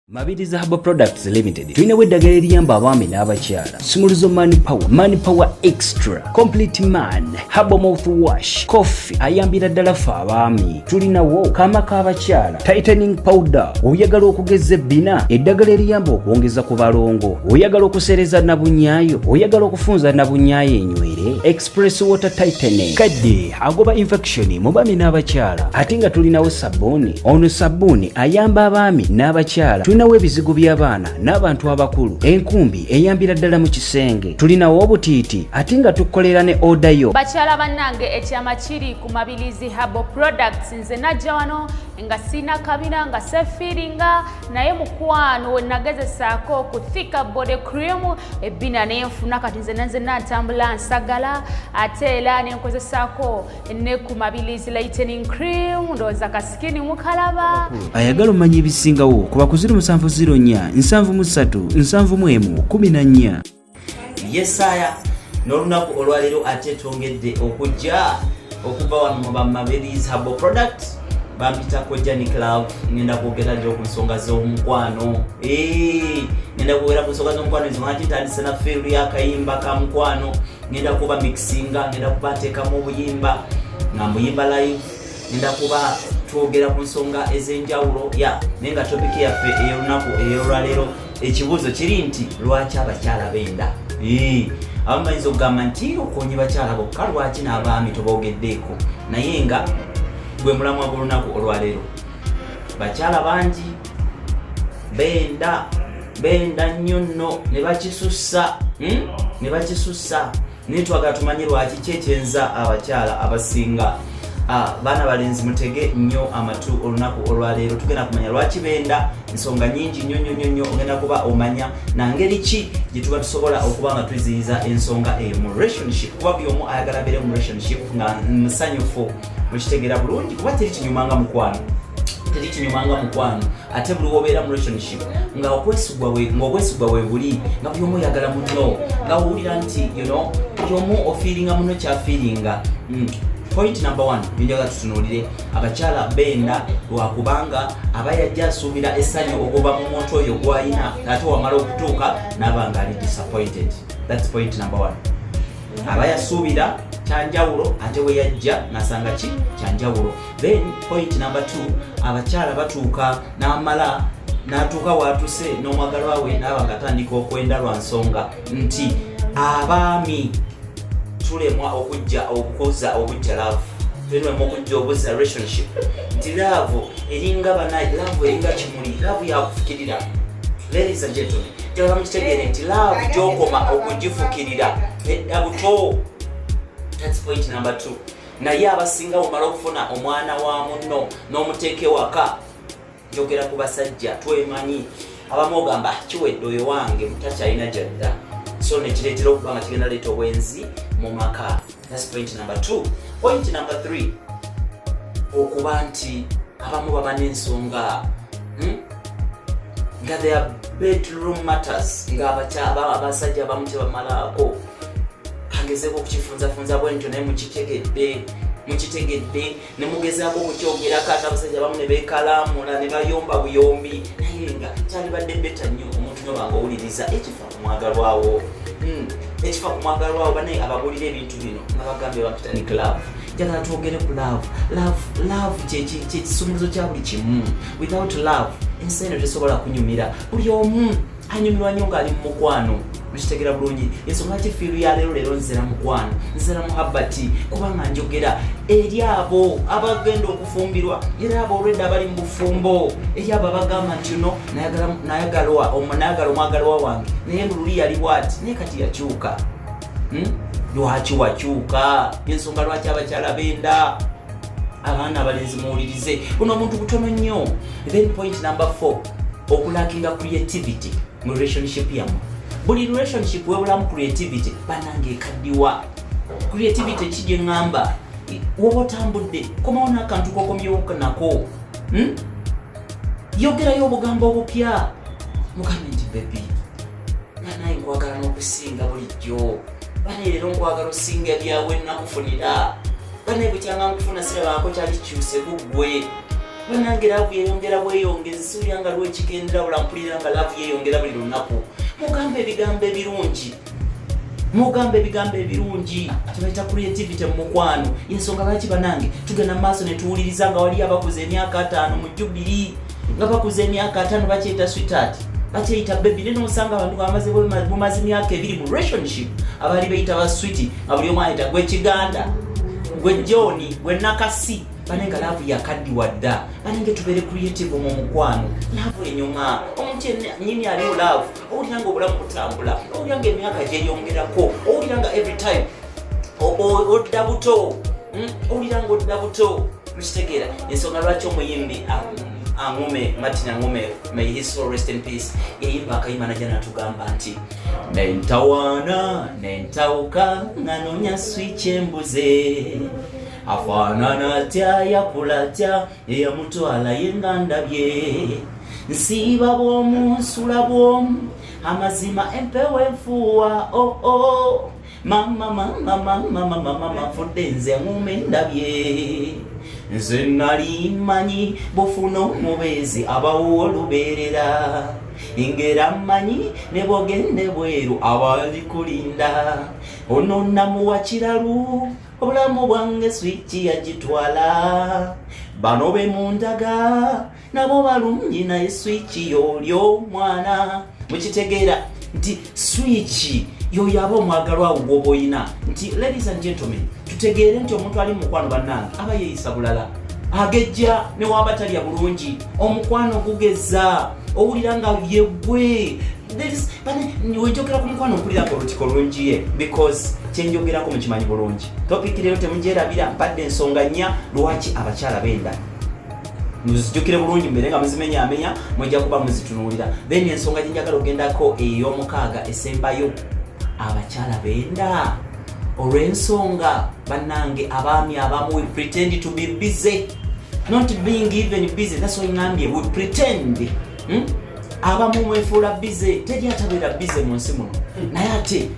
Mabiriza Herbal Products Limited tulina eddagala eriyamba abaami n'abakyala. Simuluzo Money Power Extra, Complete Man, Herbal Mouthwash, Coffee ayambira ddala ffe abaami. Tulinawo kaama k'abakyala, Tightening Powder, oyagala okugeza ebbina, eddagala eriyamba okwongeza ku balongo, oyagala okusereza nabunyaayo, oyagala okufunza nabunyaayo enywere, Express Water Tightening, kadde agoba infection mu baami n'abakyala. Ate nga tulinawo sabbuuni, ono sabbuuni ayamba abaami n'abakyala. Tulinawo ebizigo by'abaana n'abantu abakulu, enkumbi eyambira ddala mu kisenge. Tulinawo obutiiti ate nga tukolera ne odayo. Bakyala bannange ekyama kiri ku Mabirizi Herbal Products. Nze najja wano nga sina kabina nga sefiringa naye mukwano we nagezesaako ku thika body cream ebbina nenfuna kati nze natambula nsagala ate era nenkozesaako ne ku Mabirizi lightening cream ndowooza kasikini mukalaba. Ayagala omanya ebisingawo kuba ku 0704 737 714. Yesaya n'olunaku olwaleero ate twongedde okujja okuva wano mu Mabirizi Herbal Products. Bampitako Jani Club, ngenda kwogera njo ku nsonga z'omukwano. Ngenda kwogera ku nsonga z'omukwano ezo nga kitandise na fiiru y'akayimba ka mukwano. Ngenda kuba mixinga, ngenda kuba nteekamu obuyimba nga mbuyimba live. Ngenda kuba twogera ku nsonga ez'enjawulo naye nga topiki yaffe ey'olunaku ey'olwaleero ekibuuzo kiri nti lwaki abakyala benda? Abamu bayinza okugamba nti okonye bakyala bokka lwaki n'abaami toboogeddeeko, naye nga gwe mulamwa gw'olunaku olwaleero bakyala bangi benda nnyo nno ne bakisussa naye twagala tumanye lwaki kyekyenza abakyala abasinga. Baana balenzi mutege nnyo amatu olunaku olwaleero tugenda kumanya lwaki benda, ensonga nyingi nnyo ogenda kuba omanya na ngeri ki gye tuba tusobola okuba nga tuziyiza ensonga eyo mu relationship. Kuba buli omu ayagala beere mu relationship nga musanyufu mukitegera bulungi, kuba teri kinyumanga mukwano, ate buli wobeera mu relationship nga obwesigwa we buli, nga buli omu oyagala munno, nga owulira nti buli omu ofiiringa munno kyafiiringa. Point number 1, njagala tutunuulire abakyala benda lwakubanga aba yajja asuubira essanyu okuva mu muntu oyo gw'ayina ate wamala okutuuka n'aba nga ali disappointed. That's point number 1. Aba yasuubira kyanjawulo ate we yajja n'asanga ki kyanjawulo. Then point number 2, abakyala batuuka n'atuuka waatuse n'omwagalwa we n'aba nga atandika okwenda lwa nsonga nti abaami tulemwa okujja love, tulemwa okujja obuzza relationship, nti love eringa banayi, love eringa kimuli, love yakufukirira. Ladies and gentlemen, njagala mukitegeere nti love gy'okoma okugifukirira edda buto. That's point number 2. Naye abasinga omala okufuna omwana wa munno n'omuteeke waka, njogera ku basajja twemanyi, abamu ogamba kiwedde oyo wange mutakyalina gyadda, so nekireetera okuba nga kigenda leeta obwenzi mu maka. That's point number 2. Point number 3, okuba nti abamu baba n'ensonga nga their bedroom matters, nga abasajja abamu tebamalaako, kangezeeko okukifunzafunza bwentyo naye mukitegedde ne mugezaako okukyogerako, ate abasajja abamu ne beekalamula ne bayomba buyombi, naye nga kyalibadde beta nnyo omuntu nobanga owuliriza ekifa ku mwagalwawo. Ekifa ku mwagalwawo banaye abagulira ebintu bino nga bagambye bapita ni love. Njagala twogere ku love kyekisumuluzo kya buli kimu. Without love ensi eno tesobola kunyumira. Buli omu anyumirwa nnyo ng'ali mu mukwano, mukitegera bulungi. Ensonga kifiiru ya leero nzera mukwano, nzera muhabbati, kubanga njogera eri abo abagenda okufumbirwa, era abo olwedda abali mu bufumbo, eri abo abagamba nti nayagala omwagalwa wange naye luli yali bw'ati naye kati yakyuka. Lwaki wakyuka? Ensonga lwaki abakyala benda? Abaana abalenzi muwulirize, buno omuntu butono nnyo. Then point number 4, okulakinga creativity mu relationship yamu. Buli relationship webulamu creativity banange ekaddiwa. Creativity kijye ngamba woba otambudde komawo n'akantu kokomyewo nako, yogerayo obugambo obupya, mugambe nti baby naye nkwagala n'okusinga bulijjo, banaye leero nkwagala osinga ebyawe nakufunira, banaye bukyanga nkufuna sirabaako kyali kikyuse gugwe. banange love yeyongera bweyongezi siwulira nga lwekikendera bulampulira nga love yeyongera buli lunaku mugambe ebigambo ebirungi tubaita creativity mu mukwano ensonga lwaki banange tugenda maaso ne tuwuliriza nga wali abakuze emyaka 5 mu Jubilee nga bakuze emyaka 5 bakyeyita sweetheart bakyeyita baby neno osanga abantu bamaze emyaka 2 mu relationship abali bayita ba sweetie abuli omu ayita gwe kiganda gwe John gwe nakasi banenga love yakaddiwa dda banenge tubere creative mu mukwano love enyuma omuntu nyini ali love owuliranga obulamu butambula owuliranga emyaka gyeyongerako owuliranga every time odda buto owuliranga odda buto mukitegeera ensonga lwaki omuyimbi Angume Martin Angume, may his soul rest in peace. Yeyimba akayimba najja natugamba nti nentawana nentawuka nganonya switch embuze afaanana atya yakula atya eyamutwala yengandabye nsiiba bw'omu nsula bw'omu amazima empewo enfuuwa mama nfudde nze Angume ndabye nze nali mmanyi bufuna omubeezi abawo olubeerera engera mmanyi ne bwogende bweru abalikulinda ono namuwa kiralu obulamu bwange swiki yagitwala bano be mundaga nabo balungi naye swiki y'olyo mwana mukitegeera nti swiki yoyo aba omwagalwa awo gwoba oyina nti ladies and gentlemen tutegeere nti omuntu ali mukwano bannange aba yeeyisa bulala agejja ne waba talya bulungi omukwano gugeza owulira nga yegwe wejjogera ku mukwano okulirako olutiko lungi ye because kyenjogerako mukimanyi bulungi topiki leero temugyerabira mpadde ensonga nnya lwaki abakyala benda muzijjukire bulungi mbere nga muzimenyaamenya mujja kuba muzitunuulira then ensonga gyenjagala ogendako ey'omukaaga esembayo abakyala benda olw'ensonga bannange abaami abamu we pretend to be busy not being even busy that's why ngambye we pretend abamu mwefuula busy teri atabeera busy mu nsi muno naye ate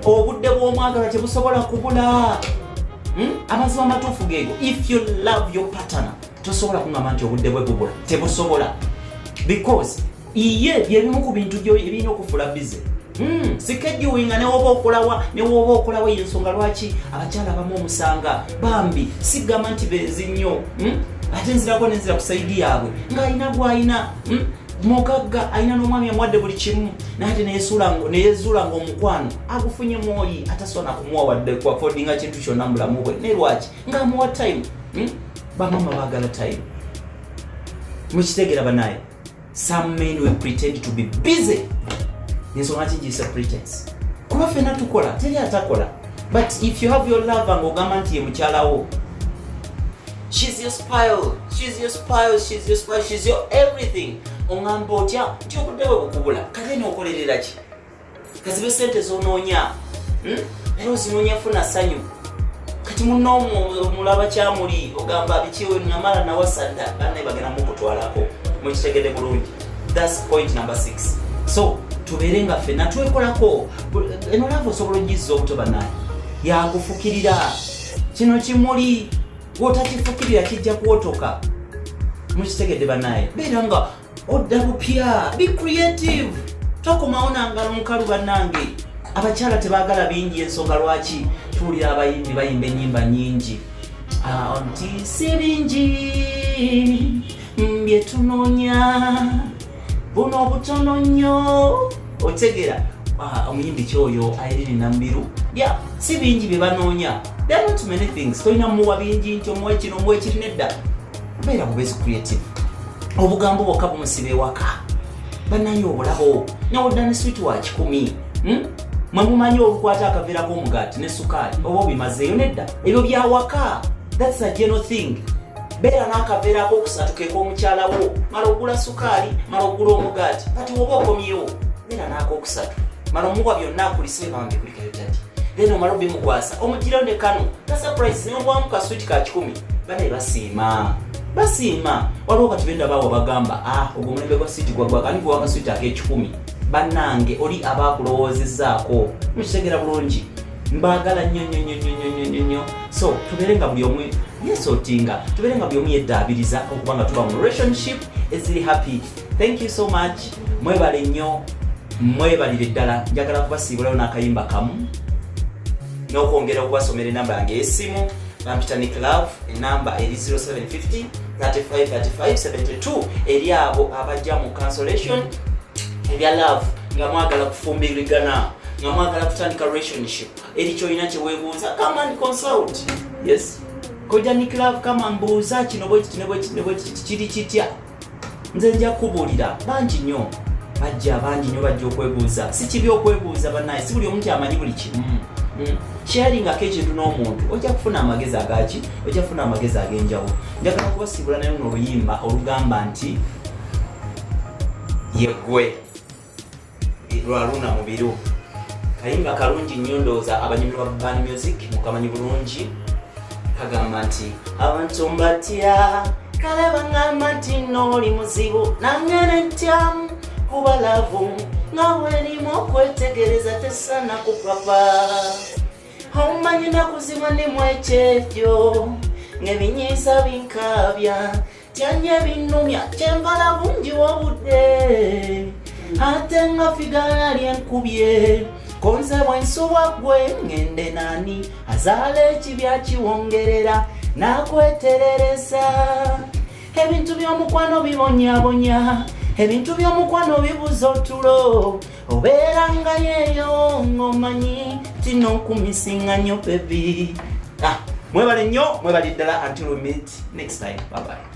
obudde bw'omwagala tebusobola kubula amazima amatuufu geego if you love your partner tosobola kungamba nti obudde bwe bubula tebusobola because iye byebimu ku bintu ebirina okufuula busy sikejuwinga newoba okolawa yensonga lwaki abakyala abamu omusanga bambi sigamba nti benzi nnyo ate nzirako nenzira ku saidi yaabwe ng'alina gw'alina mugagga alina n'omwami amwadde buli kimu naye neyezuula ng'omukwano agufunye mwoli atasobola kumuwa wadde kuafodinga kintu kyonna mu bulamu bwe ne lwaki ng'amuwa time bamama baagala time mukitegeera banaye some men will pretend to be busy ensonga kigiyisa pretense kuba ffenna tukola teri atakola but if you have your lover ng'ogamba nti ye mukyalawo she's your spoil, she's your everything ongamba otya nti obudde bwe bukubula kale n'okolerera ki kazibe sente zonoonya era ozinoonya funa ssanyu kati muno mulaba kyamuli ogamba bikiwe namala nawasadda bannaye bagenda mukutwalako mukitegedde bulungi that's point number 6 so tubeere nga ffenna twekolako eno lava osobola ogizza obuto bannaye yakufukirira kino kimuli wotakifukirira kijja kuwotoka mukitegedde bannaye beera nga odda bupya be creative tokomawo nangalo mukalu bannange abakyala tebaagala bingi ensonga lwaki tuwulira abayimbi bayimba ennyimba nnyingi nti si bingi byetunoonya buno obutono nnyo otegera omuyimbi kyoyo Irene Nambiru si bingi bye banoonya there are not many things tolina muwa bingi nti omuwe kino omuwe kiri nedda beera bubezi creative obugambo bwokka bumusiba ewaka bannaye obulabo nawodda ne switi wa 10 mwe mumanyi olukwata akaveera k'omugaati ne sukaali oba obimazeeyo nedda ebyo byawaka that's a general thing beera n'akaveera ak'okusatu kek'omukyalawo mala ogula sukaali mala ogula omugaati kati woba okomyewo beera n'ak'okusatu mala omuwa byonna akulise bambi kulikayo tati then omala obimukwasa omugirayo ne kano ta surprise nemubwamu ka switi ka 10 banaye basiima waliwo kati benda baawo bagamba ogwo omulembe gwa switi gwagwakani gwa akaswiti ak'ekikumi bannange oli abaakulowoozezaako mukitegera bulungi mbaagala nnyo so tubeere nga buli omu yesotinga tubere nga byomu yeddabiriza okubanga tuba mu relationship eziri happy. Thank you so much. Mwebale nnyo, mwebalire ddala. Njagala kubasiibulayo n'akayimba kamu n'okwongera okubasomera enamba yange y'essimu. Bampita Nick Love, enamba eri 0750 35 35 72 eri abo abajja mu cancellation ebya love nga mwagala kufumbirigana, nga mwagala kutandika relationship eri kyolina kyeweebuuza, come and consult. Yes, koja Nick Love kama mbuuza kino bwekiti kiri kitya, nze nja kubuulira. Bangi nnyo bajja okwebuuza. Si kibi okwebuuza bannaye, si buli omuntu amanyi buli kimu. Sharing akekintu n'omuntu ojja kufuna amagezi agaki, ojja kufuna amagezi ag'enjawulo. Njagala kubasiibula nayo n'oluyimba olugamba nti yeggwe lwaluna mu biru. Kayimba kalungi nnyo, ndowooza abanyumirwa ba Bani Music mukamanyi bulungi. Kagamba nti abantu mbatya kale bangamba nti n'oli muzibu nange netyamu kuba lavu nga bwerimu okwetegereza tesana kupapa. Omanyi nakuzibwa ndi mwekyejo ng'ebinyiisa binkabya tyanye binumya kyembala bungi wobudde ate nga figala lyenkubye konze bwensubwa gwe ngende nani azaala ekibya kiwongerera nakweterereza. Ebintu by'omukwano bibonyabonya, ebintu by'omukwano bibuza otulo, obeeranga yeeyo ng'omanyi tinookumisinga nnyo baby. Mwebale nnyo, mwebale ddala until we meet next time. Bye bye.